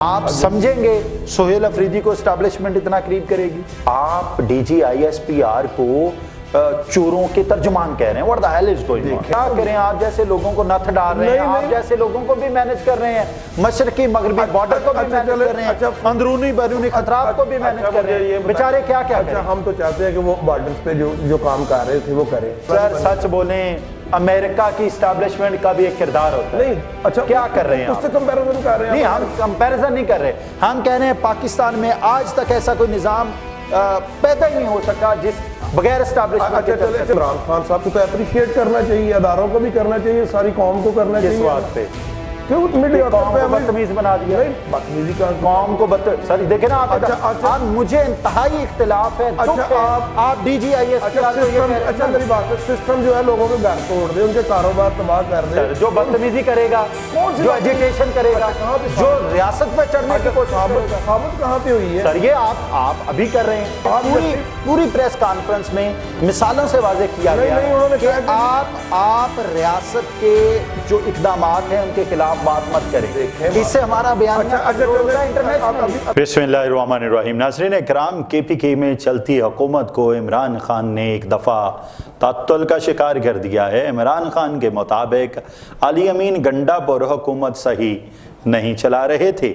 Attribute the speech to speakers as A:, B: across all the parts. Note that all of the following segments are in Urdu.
A: آپ سمجھیں گے سہیل افریدی کو اسٹیبلشمنٹ اتنا قریب کرے گی؟ آپ D G I S P R کو چوروں کے ترجمان کہہ رہے ہیں. What the hell is going on؟ کیا کریں؟ آپ جیسے لوگوں کو نتھ ڈال رہے ہیں، آپ جیسے لوگوں کو بھی مینج کر رہے ہیں، مشرقی مغربی بارڈر کو بھی مینج کر رہے ہیں، اندرونی بیرونی خطرات کو بھی مینج کر رہے ہیں. بیچارے کیا کیا کریں؟
B: ہم تو چاہتے ہیں کہ وہ بارڈرز پہ جو کام کر رہے تھے وہ کریں.
A: سر سچ بولیں، امریکہ کی اسٹیبلشمنٹ کا بھی ایک کردار ہوتا ہے.
B: نہیں اچھا
A: کیا کر رہے ہیں؟
B: اس سے کمپیریزن کر رہے ہیں.
A: نہیں، ہم کمپیریزن نہیں کر رہے. ہم کہہ رہے ہیں پاکستان میں آج تک ایسا کوئی نظام پیدا ہی نہیں ہو سکا جس بغیر اسٹیبلشمنٹ کے.
B: عمران خان صاحب کو تو اپریشیٹ کرنا چاہیے، اداروں کو بھی کرنا چاہیے، ساری قوم کو کرنا چاہیے.
A: اس بات پہ
B: کیوں میڈیا
A: قوم کو بدتمیز بنا دیا؟
B: بدتمیزی کا
A: قوم کو سر دیکھیں نا آپ مجھے انتہائی اختلاف ہے. آپ ڈی جی آئی ایس
B: اچھا میری بات ہے، سسٹم جو ہے لوگوں کے گھر توڑ دے، ان کے کاروبار تباہ کر دے.
A: جو بدتمیزی کرے گا، جو ایجوکیشن کرے گا، جو ریاست پہ چڑھنے کی کوشش کرے گا،
B: ثابت کہاں پہ ہوئی ہے؟
A: سر یہ آپ ابھی کر رہے ہیں. پوری پریس کانفرنس میں مثالوں سے واضح کیا گیا کہ آپ ریاست کے جو اقدامات ہیں ان کے خلاف بات مت کریں. اس سے ہمارا بیان بسم اللہ الرحمن الرحیم. ناظرین اکرام، کے پی کے میں چلتی حکومت کو عمران خان نے ایک دفعہ تعطل کا شکار کر دیا ہے. عمران خان کے مطابق علی امین گنڈا پور حکومت صحیح نہیں چلا رہے تھے،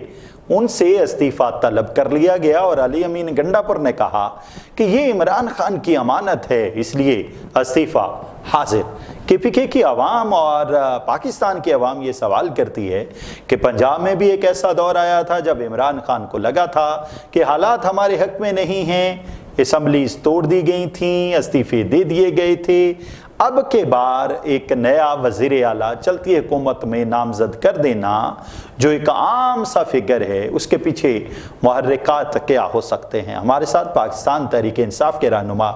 A: ان سے استعفیٰ طلب کر لیا گیا اور علی امین گنڈا پور نے کہا کہ یہ عمران خان کی امانت ہے، اس لیے استعفیٰ حاضر. کے پی کے کی عوام اور پاکستان کی عوام یہ سوال کرتی ہے کہ پنجاب میں بھی ایک ایسا دور آیا تھا جب عمران خان کو لگا تھا کہ حالات ہمارے حق میں نہیں ہیں، اسمبلیز توڑ دی گئی تھیں، استعفے دے دیے گئے تھے. اب کے بار ایک نیا وزیر اعلیٰ چلتی حکومت میں نامزد کر دینا جو ایک عام سا فگر ہے، اس کے پیچھے محرکات کیا ہو سکتے ہیں؟ ہمارے ساتھ پاکستان تحریک انصاف کے رہنما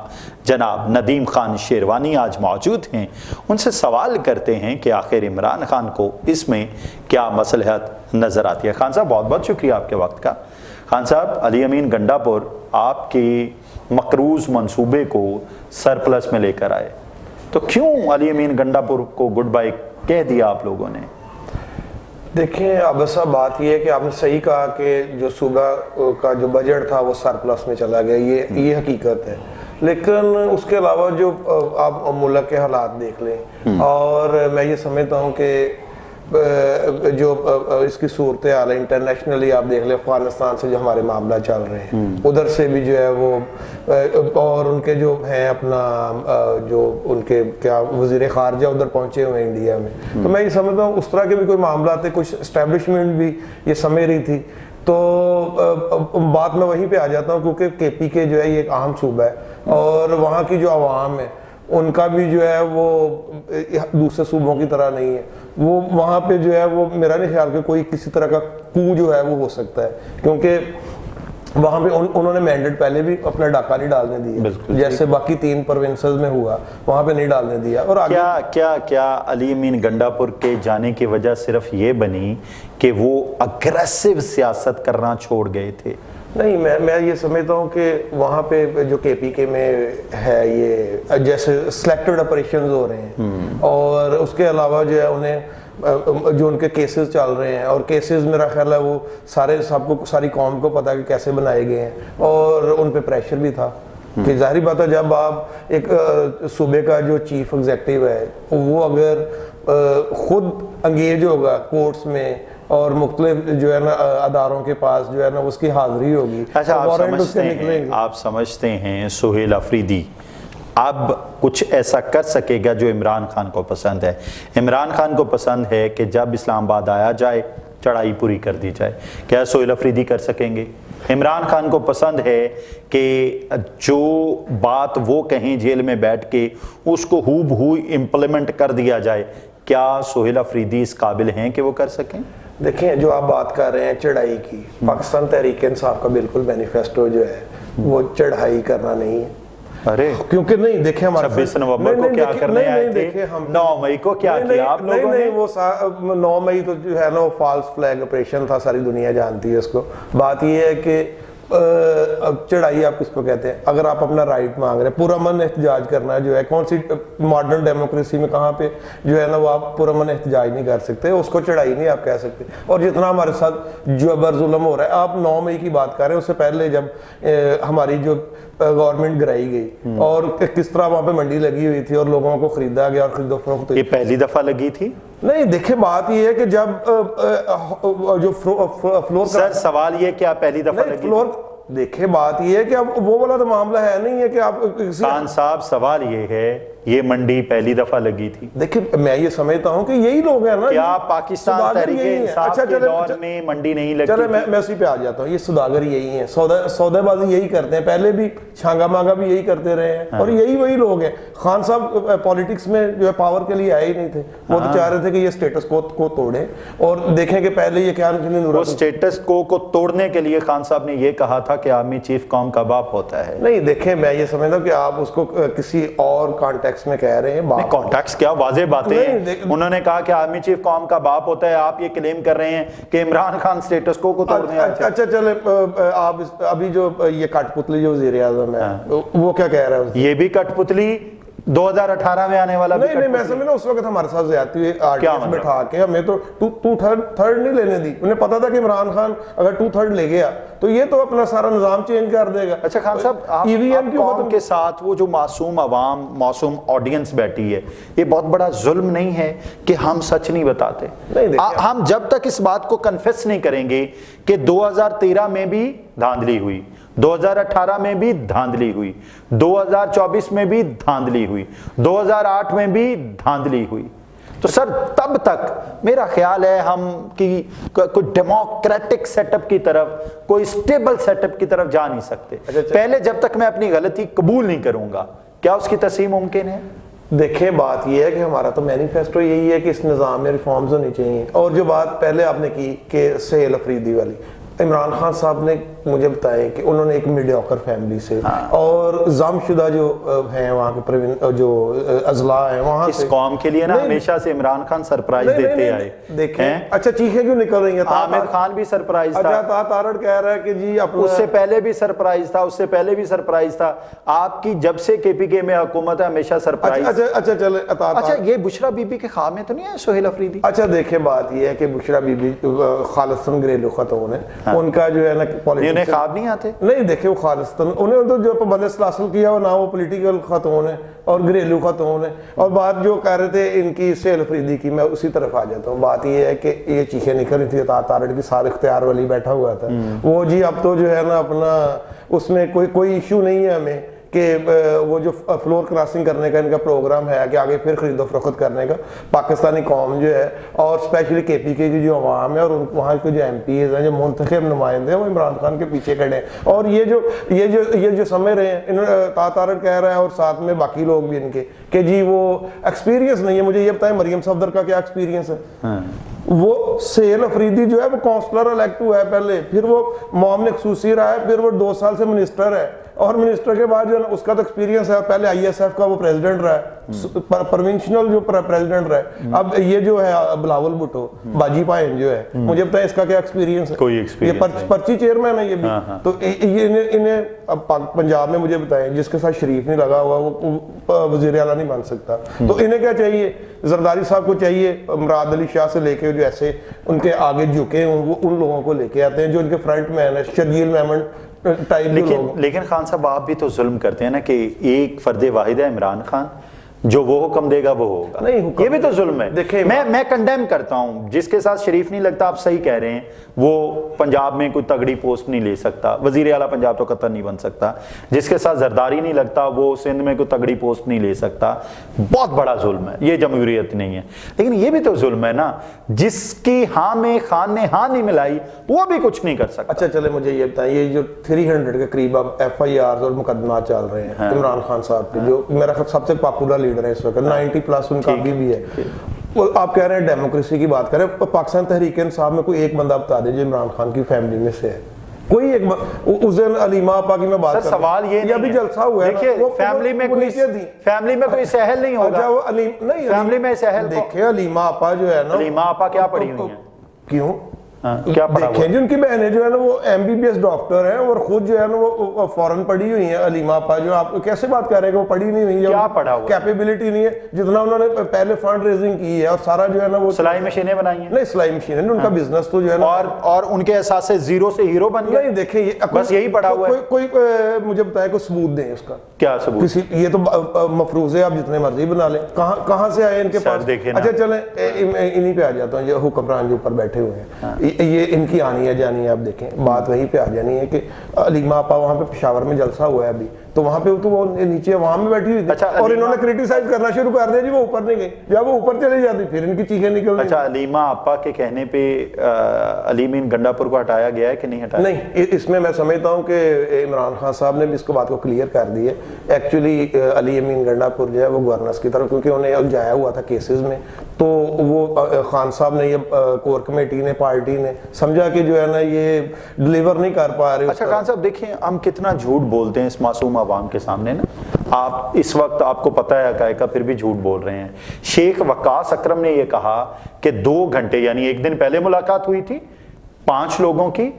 A: جناب ندیم خان شیروانی آج موجود ہیں. ان سے سوال کرتے ہیں کہ آخر عمران خان کو اس میں کیا مصلحت نظر آتی ہے. خان صاحب بہت بہت شکریہ آپ کے وقت کا. خان صاحب، علی امین گنڈا پور آپ کے مقروض منصوبے کو سرپلس میں لے کر آئے، تو کیوں علی امین گنڈا پور کو گڈ بائی کہہ دیا آپ لوگوں نے؟
B: دیکھیں اب ایسا بات یہ ہے کہ آپ نے صحیح کہا کہ جو صوبہ کا جو بجٹ تھا وہ سرپلس میں چلا گیا، یہ حقیقت ہے. لیکن اس کے علاوہ جو آپ ملک کے حالات دیکھ لیں، اور میں یہ سمجھتا ہوں کہ جو اس کی صورتحال ہے انٹرنیشنلی آپ دیکھ لیں، افغانستان سے جو ہمارے معاملہ چل رہے ہیں ادھر سے بھی جو ہے وہ، اور ان کے جو ہیں اپنا جو ان کے کیا وزیر خارجہ ادھر پہنچے ہوئے ہیں انڈیا میں، تو میں یہ سمجھتا ہوں اس طرح کے بھی کوئی معاملات ہیں. کچھ اسٹیبلشمنٹ بھی یہ سمجھ رہی تھی. تو بات میں وہیں پہ آ جاتا ہوں کیونکہ کے پی کے جو ہے یہ ایک اہم صوبہ ہے اور وہاں کی جو عوام ہے ان کا بھی جو ہے وہ دوسرے صوبوں کی طرح نہیں ہے. وہ وہاں پہ جو ہے وہ میرا نہیں خیال کہ کوئی کسی طرح کا کو جو ہے وہ ہو سکتا ہے، کیونکہ وہاں پہ انہوں نے مینڈیٹ پہلے بھی اپنا ڈاکہ نہیں ڈالنے دیا، جیسے باقی 3 پروونسز میں ہوا وہاں پہ نہیں ڈالنے دیا. اور
A: کیا علی امین گنڈا پور کے جانے کی وجہ صرف یہ بنی کہ وہ اگریسو سیاست کرنا چھوڑ گئے تھے؟
B: نہیں، میں یہ سمجھتا ہوں کہ وہاں پہ جو کے پی کے میں ہے یہ جیسے سلیکٹڈ آپریشنز ہو رہے ہیں، اور اس کے علاوہ جو ہے انہیں جو ان کے کیسز چل رہے ہیں، اور کیسز میرا خیال ہے وہ سب کو ساری قوم کو پتا کہ کیسے بنائے گئے ہیں، اور ان پہ پریشر بھی تھا کہ ظاہری بات ہے جب آپ ایک صوبے کا جو چیف ایگزیکٹو ہے وہ اگر خود انگیج ہوگا کورٹس میں اور مختلف جو ہے نا اداروں کے پاس جو ہے نا اس کی حاضری ہوگی.
A: اچھا، آپ سمجھتے ہیں سہیل افریدی اب کچھ ایسا کر سکے گا جو عمران خان کو پسند ہے؟ عمران خان کو پسند ہے کہ جب اسلام آباد آیا جائے چڑھائی پوری کر دی جائے، کیا سہیل افریدی کر سکیں گے؟ عمران خان کو پسند ہے کہ جو بات وہ کہیں جیل میں بیٹھ کے اس کو ہو بہو امپلیمنٹ کر دیا جائے، کیا سہیل افریدی اس قابل ہیں کہ وہ کر سکیں؟
B: دیکھیں جو آپ بات کر رہے ہیں چڑھائی کی، پاکستان تحریک انصاف کا بالکل مینیفیسٹو جو ہے وہ چڑھائی کرنا نہیں ہے.
A: ارے
B: کیونکہ نہیں دیکھیں ہمارے
A: 26 نومبر کو کیا کرنے آئے تھے، 9 مئی کو کیا کیا آپ لوگوں نے؟
B: وہ 9 مئی تو جو ہے نا وہ فالس فلیگ آپریشن تھا، ساری دنیا جانتی ہے اس کو. بات یہ ہے کہ چڑھائی آپ کس کو کہتے ہیں؟ اگر آپ اپنا رائٹ مانگ رہے ہیں، پرامن احتجاج کرنا جو ہے، کون سی ماڈرن ڈیموکریسی میں کہاں پہ جو ہے نا وہ آپ پرامن احتجاج نہیں کر سکتے، اس کو چڑھائی نہیں آپ کہہ سکتے. اور جتنا ہمارے ساتھ جبر ظلم ہو رہا ہے، آپ 9 مئی کی بات کر رہے ہیں، اس سے پہلے جب ہماری جو گورنمنٹ گرائی گئی اور کس طرح وہاں پہ منڈی لگی ہوئی تھی اور لوگوں کو خریدا گیا اور خرید و فروخت.
A: یہ پہلی دفعہ لگی تھی؟
B: نہیں دیکھیں بات یہ ہے کہ جب جو فلور،
A: سر سوال یہ کیا پہلی دفعہ لگی
B: فلور، دیکھیں بات یہ ہے کہ اب وہ والا تو معاملہ ہے نہیں ہے کہ آپ
A: خان صاحب، سوال یہ ہے یہ منڈی پہلی دفعہ لگی تھی؟
B: دیکھیں میں یہ سمجھتا ہوں کہ یہی لوگ ہیں نا.
A: کیا پاکستان تحریک انصاف کے دور میں منڈی نہیں لگی؟
B: چلے میں اسی پہ آ جاتا ہوں. یہ سوداگر یہی ہیں، سودے بازی یہی کرتے ہیں، پہلے بھی چھانگا مانگا بھی یہی کرتے رہے ہیں اور یہی وہی لوگ ہیں. خان صاحب پالیٹکس میں جو ہے پاور کے لیے آئے ہی نہیں تھے، وہ تو چاہ رہے تھے کہ یہ سٹیٹس کو توڑیں اور دیکھیں کہ پہلے یہ کیا
A: وہ سٹیٹس کو توڑنے کے لیے خان صاحب نے یہ کہا تھا کہ آرمی چیف قوم کا باپ ہوتا ہے.
B: نہیں دیکھیں میں یہ سمجھتا ہوں کہ آپ اس کو کسی اور کانٹیکس میں کہہ رہے ہیں.
A: کانٹیکس کیا واضح باتیں ہیں. انہوں نے کہا کہ آرمی چیف قوم کا باپ ہوتا ہے، آپ یہ کلیم کر رہے ہیں کہ عمران خان سٹیٹس کو توڑنے.
B: اچھا چلے آپ ابھی جو یہ کٹ پتلی جو وزیر اعظم ہے وہ کیا کہہ رہا ہے؟
A: یہ بھی کٹ پتلی 2018 میں آنے والا.
B: نہیں میں سمجھنا اس وقت ہمارے ساتھ زیادتی ہوئی آرٹیس بٹھا کے ہمیں تو 2/3 نہیں لینے دی. انہیں پتا تھا کہ عمران خان اگر 2/3 لے گیا تو یہ تو اپنا سارا نظام چینج کر دے گا.
A: اچھا خان صاحب، آپ قوم کے ساتھ وہ جو معصوم عوام، معصوم آڈینس بیٹھی ہے، یہ بہت بڑا ظلم نہیں ہے کہ ہم سچ نہیں بتاتے؟ ہم جب تک اس بات کو کنفیس نہیں کریں گے کہ 2013 میں بھی دھاندلی ہوئی، 2018 میں بھی دھاندلی ہوئی، 2024 میں بھی دھاندلی ہوئی، 2008 میں بھی دھاندلی ہوئی، تو سر تب تک میرا خیال ہے ہم کی کوئی ڈیموکریٹک سیٹ اپ کی طرف، کوئی سٹیبل سیٹ اپ کی طرف جا نہیں سکتے. پہلے جب تک میں اپنی غلطی قبول نہیں کروں گا، کیا اس کی تصحیح ممکن ہے؟
B: دیکھیں بات یہ ہے کہ ہمارا تو مینیفیسٹو یہی ہے کہ اس نظام میں ریفارمز ہونی چاہیے. اور جو بات پہلے آپ نے کی کہ سہیل افریدی والی، عمران خان صاحب نے مجھے بتائیں کہ انہوں نے ایک میڈیوکر فیملی سے اور ضم شدہ جو ہیں وہاں کے جو اضلاع ہیں وہاں سے،
A: اس قوم کے لیے نا ہمیشہ سے عمران خان سرپرائز دیتے آئے.
B: دیکھیں اچھا چیخیں کیوں نکل رہی ہیں؟
A: عامر خان بھی سرپرائز تھا.
B: اچھا تارڑ کہہ رہا ہے کہ جی
A: اس سے پہلے بھی سرپرائز تھا، اس سے پہلے بھی سرپرائز تھا. آپ کی جب سے کے پی کے میں حکومت ہے ہمیشہ سرپرائز.
B: اچھا چلے
A: اچھا یہ بشرا بی بی کے خواب میں تو نہیں ہے سہیل افریدی؟
B: اچھا دیکھیں بات یہ ہے کہ بشرا بی بی خالصتاً گھریلو خاتون ہے، ان کا جو ہے نا
A: انہیں خواب نہیں آتے.
B: نہیں دیکھیں وہ خالصتاً انہیں تو جو پابند حاصل کیا وہ نہ وہ پولیٹیکل خاتون ہے اور گھریلو خاتون ہے. اور بات جو کہہ رہے تھے ان کی سہیل افریدی کی، میں اسی طرف آ جاتا ہوں. بات یہ ہے کہ یہ چیخیں نکل رہی تھی، تارڑ کی سار اختیار والی بیٹھا ہوا تھا وہ جی اب تو جو ہے نا اپنا اس میں کوئی ایشو نہیں ہے ہمیں کہ وہ جو فلور کراسنگ کرنے کا ان کا پروگرام ہے کہ آگے پھر خرید و فروخت کرنے کا. پاکستانی قوم جو ہے اور اسپیشلی کے پی کے کی جو عوام ہے اور وہاں کے جو ایم پیز ہیں، جو منتخب نمائندے ہیں، وہ عمران خان کے پیچھے کھڑے ہیں. اور یہ جو سمجھ رہے ہیں، انہوں نے تارڑ کہہ رہا ہے اور ساتھ میں باقی لوگ بھی ان کے کہ جی وہ ایکسپیرینس نہیں ہے. مجھے یہ بتائیں مریم صفدر کا کیا ایکسپیرینس ہے؟ وہ سہیل افریدی جو ہے وہ کونسلر الیکٹ ہوا ہے پہلے، پھر وہ معاملے خصوصی رہا ہے، پھر وہ 2 سال سے منسٹر ہے اور منسٹر کے بعد جو ہے اس کا تو ایکسپیرینس ہے. پہلے آئی ایس ایف کا وہ پریزیڈنٹ رہا ہے، پروونشنل جو پریزیڈنٹ رہا ہے. اب یہ جو ہے بلاول بھٹو باجی پائن جو ہے، مجھے بتائیں اس کا کیا ایکسپیرینس ہے؟
A: کوئی ایکسپیرینس
B: یہ پرچی چیئرمین ہے یہ بھی. تو یہ انہیں اب پنجاب میں مجھے بتائیں جس کے ساتھ شریف نہیں لگا ہوا وہ وزیر اعلیٰ نہیں بن سکتا. تو انہیں کیا چاہیے؟ زرداری صاحب کو چاہیے مراد علی شاہ سے لے کے جو ایسے ان کے آگے جھکے ہیں وہ ان لوگوں کو لے کے آتے ہیں جو ان کے فرنٹ مین ہے، شرجیل میمن.
A: لیکن خان صاحب آپ بھی تو ظلم کرتے ہیں نا کہ ایک فرد واحد ہے عمران خان، جو وہ حکم دے گا وہ ہوگا.
B: نہیں
A: یہ بھی تو ظلم ہے. میں کنڈیم کرتا ہوں جس کے ساتھ شریف نہیں لگتا. آپ صحیح کہہ رہے ہیں، وہ پنجاب میں کوئی تگڑی پوسٹ نہیں لے سکتا، وزیر اعلیٰ پنجاب تو قطر نہیں بن سکتا. جس کے ساتھ زرداری نہیں لگتا وہ سندھ میں کوئی تگڑی پوسٹ نہیں لے سکتا. بہت بڑا ظلم ہے یہ، جمہوریت نہیں ہے. لیکن یہ بھی تو ظلم ہے نا، جس کی ہاں میں خان نے ہاں نہیں ملائی وہ بھی کچھ نہیں کر سکتا.
B: اچھا چلے مجھے یہ بتائیں، یہ جو 300 کے قریب اب ایف آئی آرز اور مقدمات چل رہے ہیں عمران خان صاحب کے، جو میرا خیال سب سے پاپولر لیڈر ہے اس وقت، 90+ ان کا بھی ہے. آپ کہہ رہے ہیں ڈیموکریسی کی بات کریں، پاکستان تحریک انصاف میں کوئی ایک بندہ بتا دیجیے عمران خان کی فیملی میں سے ہے کوئی ایک. اس دن علیمہ آپا کی میں بات کر رہا ہوں، سوال یہ ابھی جلسہ ہوا ہے،
A: دیکھیے فیملی میں کوئی سہل نہیں ہوگا.
B: نہیں
A: فیملی میں سہل،
B: دیکھیں علیمہ آپا جو ہے نا،
A: علیمہ آپا کیا پڑھی ہوئی ہیں؟
B: کیوں
A: کیا پڑھا
B: دیکھیں جی ان کی بہنیں جو ہے نا وہ MBBS ڈاکٹر ہیں اور خود جو ہے نا وہ فورن پڑھی ہوئی ہیں. علیمہ آپا جو آپ کیسے بات کر رہے ہیں کہ وہ پڑھی نہیں ہوئی ہے,
A: کیا پڑھا ہوا,
B: کیپیبلٹی نہیں ہے جتنا انہوں نے پہلے فنڈ ریزنگ کی ہے اور سارا جو ہے نا وہ
A: سلائی مشینیں بنائی ہیں.
B: نہیں سلائی مشینیں ان کا بزنس تو جو ہے نا
A: اور ان کے احساس سے زیرو سے ہیرو بن گئے.
B: نہیں دیکھیں یہ
A: بس یہی پڑھا ہوا ہے.
B: کوئی مجھے بتائے کوئی ثبوت دیں اس کا.
A: کیا ثبوت؟
B: کسی یہ تو مفروضے آپ جتنے مرضی بنا لیں, کہاں سے آئے ان کے پاس. اچھا چلیں انہی پہ آ جاتا ہوں, یہ حکمران جو اوپر بیٹھے ہوئے ہیں یہ ان کی آنی ہے جانی ہے. آپ دیکھیں بات وہیں پہ آ جانی ہے کہ علیمہ آپا وہاں پہ پشاور میں جلسہ ہوا ہے ابھی, تو وہاں پہ تو وہ نیچے وہاں میں بیٹھی ہوئی تھی اور انہوں نے کریٹیسائز کرنا شروع کر دیا جی وہ اوپر نہیں گئی. جب وہ اوپر چلی جاتی پھر ان کی چیخیں نکل رہی.
A: اچھا علیمہ آپا کے کہنے پہ علی امین گنڈا پور کو ہٹایا گیا ہے کہ نہیں ہٹایا؟
B: نہیں, اس میں سمجھتا ہوں کہ عمران خان صاحب نے بھی اس کو بات کو کلیئر کر دی ہے. ایکچولی علی امین گنڈا پور جو ہے وہ گورننس کی طرف, کیونکہ انہیں الجھایا ہوا تھا کیسز میں, تو وہ خان صاحب نے یہ کور کمیٹی نے پارٹی نے سمجھا کہ جو ہے نا یہ ڈلیور نہیں کر پا رہے.
A: اچھا خان صاحب دیکھیں ہم کتنا جھوٹ بولتے ہیں اس معصوم عوام کے سامنے نا. آپ اس وقت آپ کو پتہ ہے حقائق کا پھر بھی جھوٹ بول رہے ہیں. شیخ وقاص اکرم نے یہ کہا کہ 2 گھنٹے یعنی 1 دن پہلے ملاقات ہوئی تھی 5 لوگوں کی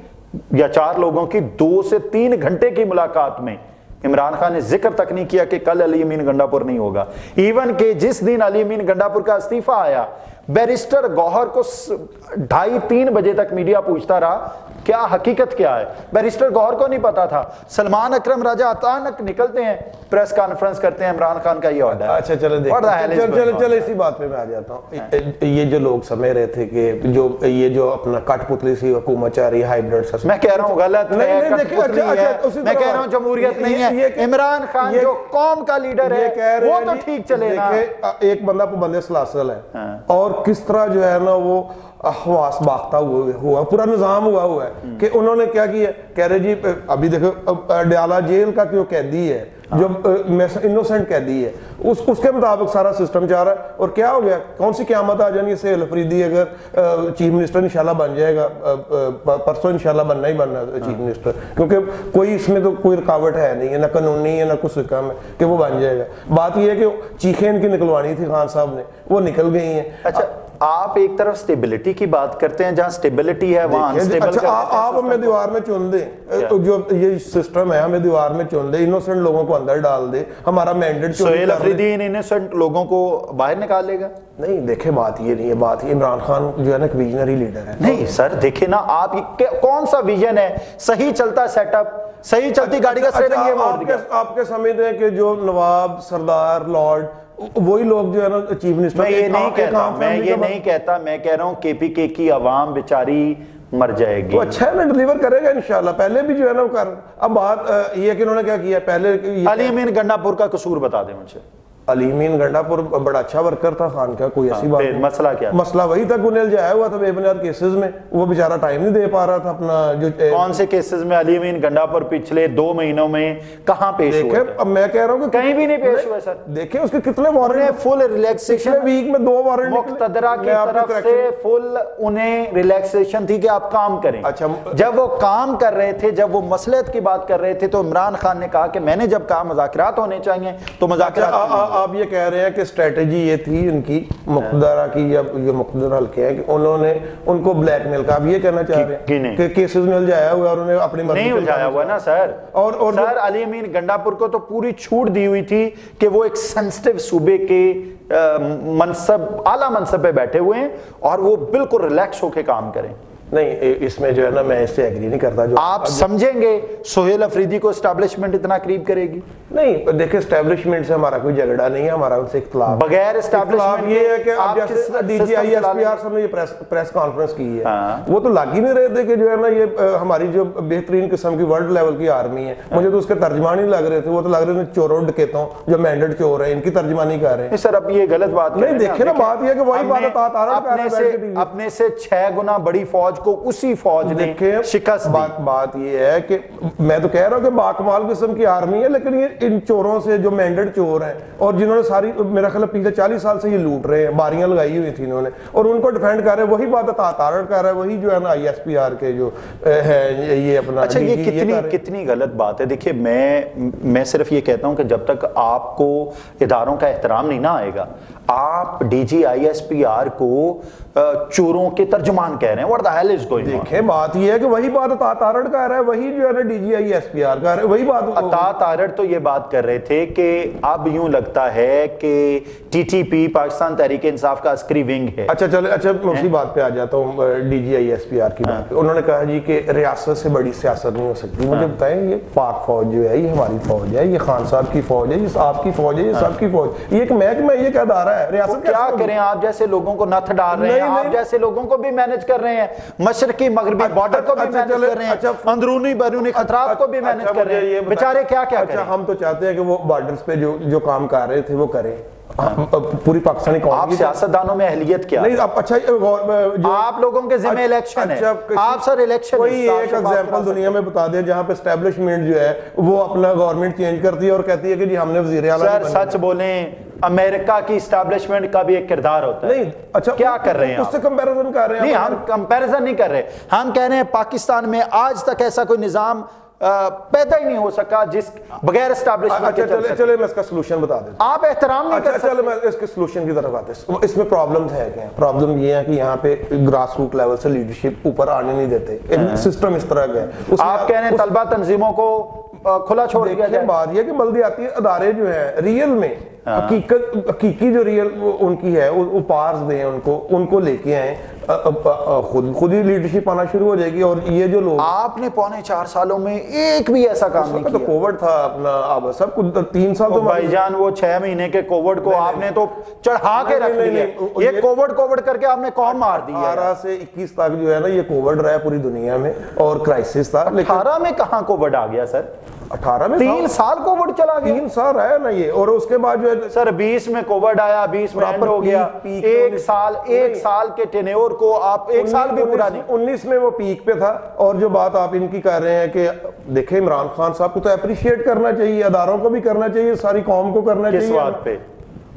A: یا 4 لوگوں کی, 2 سے 3 گھنٹے کی ملاقات میں عمران خان نے ذکر تک نہیں کیا کہ کل علی امین گنڈا پور نہیں ہوگا. ایون کہ جس دن علی امین گنڈا پور کا استعفیٰ آیا بیرسٹر گوہر کو 2:30-3 بجے تک میڈیا پوچھتا رہا کیا حقیقت کیا ہے. بیرسٹر گوہر کو نہیں پتا تھا. سلمان اکرم راجہ اچانک نکلتے ہیں پریس کانفرنس کرتے ہیں عمران خان کا یہ آرڈر ہے.
B: اچھا چلے اسی بات پہ میں آ جاتا ہوں. یہ جو لوگ سمجھ رہے تھے کہ یہ جو اپنا کٹ پتلی سی حکومت چاہ رہی ہے ہائیبرڈ سسٹم,
A: میں کہہ رہا ہوں غلط ہے, میں کہہ رہا ہوں جمہوریت نہیں ہے. عمران خان جو قوم کا لیڈر ہے وہ تو ٹھیک چلے نا.
B: ایک بندہ پابند سلاسل ہے اور کس طرح جو ہے نا وہ حواس باختہ ہوا پورا نظام ہوا ہے کہ انہوں نے کیا کیا. کہہ رہے جی ابھی دیکھو ڈیالہ جیل کا جو قیدی ہے جو انوسنٹ قیدی ہے اس کے مطابق سارا سسٹم چاہ رہا ہے. اور کیا ہو گیا, کون سی قیامت آ جانی ہے. سہیل افریدی اگر چیف منسٹر انشاءاللہ بن جائے گا, پرسوں انشاءاللہ بننا ہی بننا ہے چیف منسٹر, کیونکہ کوئی اس میں تو کوئی رکاوٹ ہے نہیں ہے, نہ قانونی ہے نہ کچھ حکم ہے کہ وہ بن جائے گا. بات یہ ہے کہ چیخیں ان کی نکلوانی تھی خان صاحب نے, وہ نکل گئی ہیں.
A: اچھا آپ ایک طرف سٹیبلٹی کی بات کرتے ہیں, جہاں سٹیبلٹی ہے وہاں انسٹیبل.
B: اچھا آپ ہمیں دیوار میں چن دیں, جو یہ سسٹم ہے ہمیں دیوار میں چن دیں, انوسنٹ لوگوں کو اندر ڈال دیں, ہمارا مینڈیٹ.
A: سہیل افریدی ان انوسنٹ لوگوں کو باہر نکال لے گا؟
B: نہیں دیکھیں بات یہ نہیں ہے, بات یہ عمران خان جو ہے نا ایک ویژنری لیڈر ہے.
A: نہیں سر دیکھیں نا آپ کون سا ویژن ہے, صحیح چلتا سیٹ اپ, صحیح چلتی گاڑی کا اسٹیئرنگ یہ موڑ دیا.
B: آپ کے سمجھتے ہیں کہ جو نواب سردار لارڈ وہی لوگ جو ہے نا چیف منسٹر.
A: میں یہ نہیں کہتا, میں کہہ رہا ہوں KPK کی عوام بیچاری مر جائے گی.
B: وہ اچھا ہے نا, ڈلیور کرے گا انشاءاللہ. پہلے بھی جو ہے نا وہ کر. اب بات یہ کہ انہوں نے کیا کیا پہلے.
A: علی امین گنڈا پور کا قصور بتا دیں مجھے.
B: علی امین گنڈا پور بڑا اچھا ورکر تھا خان کا, کوئی ایسی بات نہیں.
A: مسئلہ کیا؟
B: مسئلہ وہی تھا کہ انہیں الجھایا ہوا تھا بے بنیاد کیسز میں, وہ بیچارہ ٹائم نہیں دے پا رہا تھا اپنا. جو
A: کون سے کیسز میں علی امین گنڈا پور پچھلے 2 مہینوں میں کہاں پیش ہوئے؟
B: اب میں کہہ رہا ہوں کہ
A: کہیں بھی نہیں پیش ہوئے سر.
B: دیکھیں اس کے کتنے وارنٹ,
A: فل ریلیکسیشن
B: ویک میں 2 وارنٹ
A: مقتدرہ کی طرف سے فل انہیں ریلیکسیشن تھی کہ آپ کام کریں.
B: اچھا
A: جب وہ کام کر رہے تھے, جب وہ مصلحت کی بات کر رہے تھے, تو عمران خان نے کہا کہ میں نے جب کہا مذاکرات ہونے چاہیے تو مذاکرات.
B: آپ یہ کہہ رہے ہیں کہ اسٹریٹجی یہ تھی ان کی مقتدرہ کی, یا یہ مقتدر حلقے ہیں کہ انہوں نے ان کو بلیک میل کا. آپ یہ کہنا چاہ رہے ہیں کہ کیسز میں الجھایا ہوا اور انہیں اپنی مرضی
A: نہیں الجھایا ہوا نا سر. اور سر علی امین گنڈا پور کو تو پوری چھوٹ دی ہوئی تھی کہ وہ ایک سینسٹیو صوبے کے منصب, اعلیٰ منصب پہ بیٹھے ہوئے ہیں اور وہ بالکل ریلیکس ہو کے کام کریں.
B: نہیں اس میں جو ہے نا میں اس سے ایگری نہیں کرتا. جو
A: آپ سمجھیں گے سہیل افریدی کو اسٹیبلشمنٹ اتنا قریب کرے گی؟
B: نہیں دیکھیں اسٹیبلشمنٹ سے ہمارا کوئی جھگڑا نہیں ہے, ہمارا ان سے اختلاف.
A: بغیر اسٹیبلشمنٹ
B: یہ ہے کہ اب جیسے DGISPR صاحب نے یہ پریس کانفرنس کی ہے, وہ تو لگ ہی نہیں رہے تھے کہ جو ہے نا یہ ہماری جو بہترین قسم کی ورلڈ لیول کی آرمی ہے. مجھے تو اس کے ترجمان ہی لگ رہے تھے, وہ تو لگ رہے تھے چوروں ڈکیتوں جو مینڈیٹ چور ہیں ان کی ترجمانی کر رہے ہیں.
A: سر اب یہ غلط بات
B: نہیں. دیکھیں نا بات یہ کہ وہی بات
A: اپنے سے 6 گنا بڑی فوج کو اسی فوج نے شکست دی.
B: بات یہ ہے کہ میں تو کہہ رہا ہوں کہ باکمال قسم کی آرمی ہے, لیکن یہ ان چوروں سے جو مینڈیٹ چور ہیں اور جنہوں نے ساری میرا خیال پچھلے 40 سال سے یہ لوٹ رہے ہیں, باریاں لگائی ہوئی تھی انہوں نے, اور ان کو ڈیفینڈ کر رہے ہیں, وہی بات تارڑ کر رہا ہے, وہی جو ہے نا ISPR کے جو ہے یہ اپنا.
A: اچھا یہ کتنی غلط بات ہے. دیکھیے میں صرف یہ کہتا ہوں کہ جب تک آپ کو اداروں کا احترام نہیں نہ آئے گا, آپ DG ISPR کو چوروں کے ترجمان کہہ رہے ہیں. What the hell is going on?
B: دیکھیں بات یہ ہے کہ وہی بات عطا تارڑ کہہ رہا ہے, وہی جو ہے نا DG ISPR کہہ رہا ہے, وہی بات.
A: عطا تارڑ تو یہ بات کر رہے تھے کہ اب یوں لگتا ہے کہ TTP پاکستان تحریک انصاف کا عسکری ونگ ہے.
B: اچھا چلے, اچھا میں اسی بات پہ آ جاتا ہوں, DG ISPR کی بات پہ. انہوں نے کہا جی کہ ریاست سے بڑی سیاست نہیں ہو سکتی. مجھے بتائیں یہ پاک فوج جو ہے یہ ہماری فوج ہے, یہ خان صاحب کی فوج ہے, یہ آپ کی فوج ہے, یہ سب کی فوج, یہ ایک محکمہ, یہ کیا ادارہ ہے. ریاست
A: کیا کریں, آپ جیسے لوگوں کو نتھ ڈال رہے ہیں, آپ جیسے لوگوں کو بھی مینج کر رہے ہیں, مشرقی مغربی بارڈر کو بھی مینج کر رہے ہیں, اندرونی بیرونی خطرات کو بھی مینج کر رہے ہیں. بیچارے کیا کیا کریں.
B: ہم تو چاہتے ہیں کہ وہ بارڈرز پہ جو کام کر رہے تھے وہ کریں. پوری پاکستانی قوم.
A: آپ سیاستدانوں میں اہلیت کیا
B: نہیں, اچھا
A: آپ لوگوں کے ذمہ الیکشن ہے, آپ سر الیکشن.
B: کوئی ایک ایگزامپل دنیا میں بتا دیں جہاں پہ اسٹیبلشمنٹ جو ہے وہ اپنا گورنمنٹ چینج کرتی ہے اور کہتی ہے کہ جی ہم نے وزیر اعلیٰ.
A: سر سچ بولیں, امریکہ کی اسٹیبلشمنٹ کا بھی ایک کردار ہوتا ہے.
B: نہیں اچھا
A: کیا کر رہے ہیں
B: اس سے کمپیریزن کر رہے ہیں.
A: نہیں, ہم کمپیریزن نہیں کر رہے, ہم کہہ رہے ہیں پاکستان میں آج تک ایسا کوئی نظام پیدا ہی نہیں ہو سکا جس بغیر اسٹیبلشمنٹ کے چل سکے.
B: چلے میں اس کا سلوشن بتا دیتا ہوں.
A: آپ احترام نہیں کر سکتے.
B: چلے میں اس کے سلوشن کی طرف آتے ہیں. اس میں پرابلمز ہے کیا؟ پرابلم یہ ہے کہ یہاں پہ گراس روٹ لیول سے لیڈرشپ اوپر آنے نہیں دیتے. ایک سسٹم اس طرح کا ہے.
A: آپ کہہ رہے ہیں طلبہ تنظیموں کو کھلا چھوڑ دیا جائے.
B: بات یہ کہ بلدیاتی ادارے جو ہیں ریئل میں حقیقی جو ریئل ان کی ہے وہ پارس دیں ان کو لے کے آئیں, خود ہی لیڈرشپ آنا شروع ہو جائے گی. اور یہ جو لوگ
A: آپ نے 4.5 سالوں میں ایک بھی ایسا کام نہیں کیا.
B: تو کووڈ تھا اپنا, اب سب کچھ 3 سال تو
A: بھائی جان وہ 6 مہینے کے کووڈ کو آپ نے تو چڑھا کے رکھ دیا. یہ کووڈ کر کے آپ نے قوم مار دی.
B: 18 سے 21 تک جو ہے نا یہ کووڈ رہا ہے پوری دنیا میں اور کرائسس تھا.
A: 18 میں کہاں کووڈ آ گیا سر؟
B: 18 میں
A: 3 سال کووڈ چلا گیا.
B: 3 سال رہا نا یہ, اور اس کے بعد جو ہے
A: سر 20 میں کووڈ آیا, 20 میں اینڈ ہو گیا. ایک سال کے ٹینیور کو آپ ایک سال بھی پورا نہیں.
B: 19 میں وہ پیک پہ تھا. اور جو بات آپ ان کی کر رہے ہیں کہ دیکھیں عمران خان صاحب کو تو اپریشیٹ کرنا چاہیے, اداروں کو بھی کرنا چاہیے, ساری قوم کو کرنا چاہیے.
A: کس بات پہ؟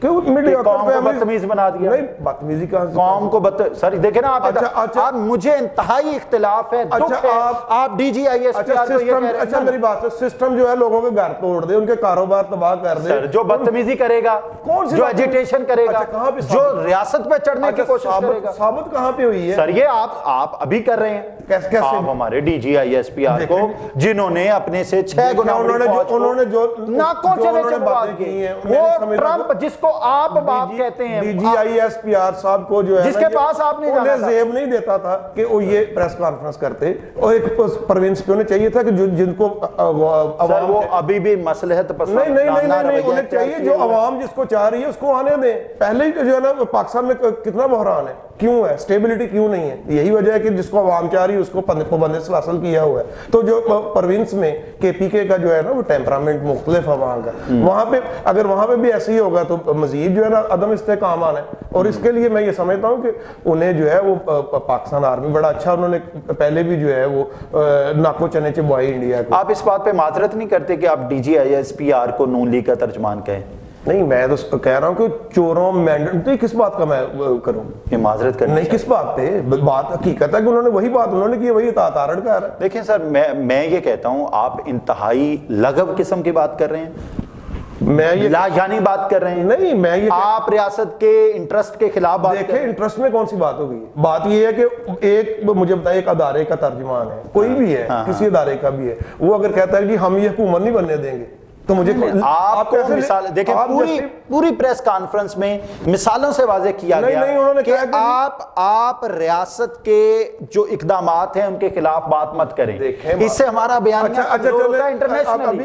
B: قوم
A: کو بدتمیز بنا دیا.
B: نہیں بدتمیزی کہاں سے
A: قوم کو سر دیکھیں نا آپ مجھے انتہائی اختلاف ہے, دکھ ہے. آپ DG ISPR کو یہ کہہ رہے ہیں.
B: اچھا میری بات ہے, سسٹم جو ہے لوگوں کے گھر توڑ دے, ان کے کاروبار تباہ کر دے.
A: جو بدتمیزی کرے گا, جو ایجیٹیشن کرے گا, جو ریاست پہ چڑھنے کی کوشش کرے گا,
B: ثابت کہاں پہ ہوئی ہے؟
A: سر یہ آپ ابھی کر رہے ہیں.
B: کیسے
A: آپ ہمارے DG ISPR کو جنہوں نے اپنے سے 6 گنا
B: انہوں نے جو
A: ناکوں چلے چلوات کی, وہ ٹرمپ جس کو آپ باپ کہتے ہیں,
B: DG ISPR صاحب کو جو ہے
A: جس کے پاس آپ نہیں جانا تھا,
B: زیب نہیں دیتا تھا کہ وہ یہ پریس کانفرنس کرتے, اور ایک پروینس پہ انہیں چاہیے تھا کہ جن کو
A: سر وہ ابھی بھی مصلحت پسند
B: نہیں انہیں چاہیے جو عوام جس کو چاہ رہی ہے اس کو آنے دیں. پہلے جو ہے نا پاکستان میں کتنا بحران ہے, کیوں ہے, اسٹیبلٹی کیوں نہیں ہے؟ یہی وجہ ہے کہ جس کو عوام چاہ رہی ہے اس کو پابند حاصل کیا ہوا ہے. تو جو پروینس میں KPK کا جو ہے نا وہ ٹیمپرامنٹ مختلف ہے وہاں کا, وہاں پہ اگر وہاں پہ بھی ایسے ہی ہوگا تو مزید جو ہے نا عدم استحکام آنا ہے. اور اس کے لیے میں یہ سمجھتا ہوں کہ انہیں جو ہے وہ پاکستان آرمی بڑا اچھا, انہوں نے پہلے بھی جو ہے وہ ناکو چنے چبوائی انڈیا کو.
A: آپ اس بات پہ معذرت نہیں کرتے کہ آپ DG ISPR کو نون لیگ کا ترجمان کہیں؟
B: نہیں میں تو کہہ رہا ہوں کہ چوروں مینڈیٹ, کس بات کا میں کروں
A: یہ معذرت کریں؟
B: نہیں کس بات پہ, بات حقیقت ہے کہ انہوں نے وہی بات انہوں نے کی, وہی تارڑ کا ہے.
A: دیکھیں سر میں یہ کہتا ہوں آپ انتہائی لغو قسم کی بات کر رہے ہیں,
B: میں یہ
A: لا یعنی بات کر رہے ہیں.
B: نہیں میں یہ
A: آپ ریاست کے انٹرسٹ کے خلاف بات
B: دیکھیں, انٹرسٹ میں کون سی بات ہوگی؟ بات یہ ہے کہ ایک مجھے بتائیں ایک ادارے کا ترجمان ہے, کوئی بھی ہے, کسی ادارے کا بھی ہے, وہ اگر کہتا ہے کہ ہم یہ حکومت نہیں بننے دیں گے تو مجھے
A: آپ کو مثال دیکھیں, پوری پریس کانفرنس میں مثالوں سے واضح کیا گیا کہ آپ ریاست کے جو اقدامات ہیں ان کے خلاف بات مت کریں. اس سے ہمارا بیان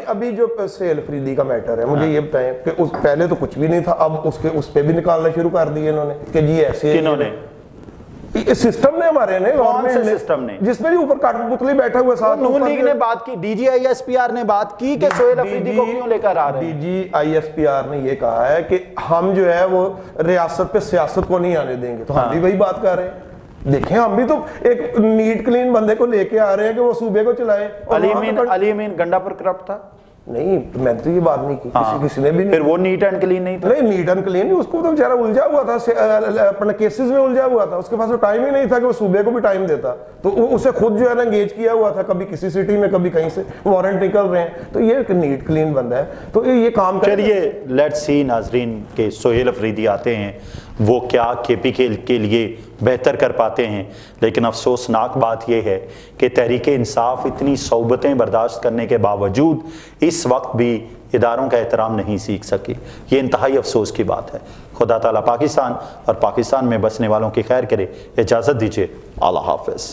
B: ابھی جو سیل فریدی کا میٹر ہے, مجھے یہ بتائیں کہ پہلے تو کچھ بھی نہیں تھا, اب اس پہ بھی نکالنا شروع کر دیے انہوں نے کہ جی ایسے.
A: کنہوں نے؟
B: سسٹم نے, ہمارے نے,
A: سسٹم نے,
B: جس میں بھی اوپر کاٹ پتلی بیٹھا ہوا ساتھ.
A: نون لیگ نے بات کی, DG ISPR نے بات کی کہ سہیل افریدی کو کیوں لے کر آ رہے ہیں.
B: DG ISPR نے یہ کہا ہے کہ ہم جو ہے وہ ریاست پہ سیاست کو نہیں آنے دیں گے, تو ہم بھی وہی بات کر رہے ہیں. دیکھیں ہم بھی تو ایک نیٹ کلین بندے کو لے کے آ رہے ہیں کہ وہ صوبے کو چلائے.
A: علی امین گنڈا پر کرپٹ تھا,
B: نہیں میں نے تو یہ بات نہیں کی، کسی نے بھی نہیں.
A: پھر وہ نیٹ اینڈ کلین نہیں تھا؟
B: نہیں نیٹ اینڈ کلین نہیں، اس کو تو بیچارہ الجھا ہوا تھا اپنے کیسز میں الجھا ہوا تھا، اس کے پاس تو ٹائم ہی نہیں تھا کہ وہ صوبے کو بھی ٹائم دیتا، تو اسے خود جو ہے نا انگیج کیا ہوا تھا، کبھی کسی سٹی میں کبھی کہیں سے وارنٹ نکل رہے ہیں، تو یہ نیٹ کلین بندہ ہے تو یہ کام کر.
A: چلیے لیٹس سی ناظرین کہ سہیل افریدی آتے ہیں، وہ کیا کے پی کے لیے بہتر کر پاتے ہیں، لیکن افسوسناک بات یہ ہے کہ تحریک انصاف اتنی صعوبتیں برداشت کرنے کے باوجود اس وقت بھی اداروں کا احترام نہیں سیکھ سکی. یہ انتہائی افسوس کی بات ہے. خدا تعالیٰ پاکستان اور پاکستان میں بسنے والوں کی خیر کرے. اجازت دیجیے، اللہ حافظ.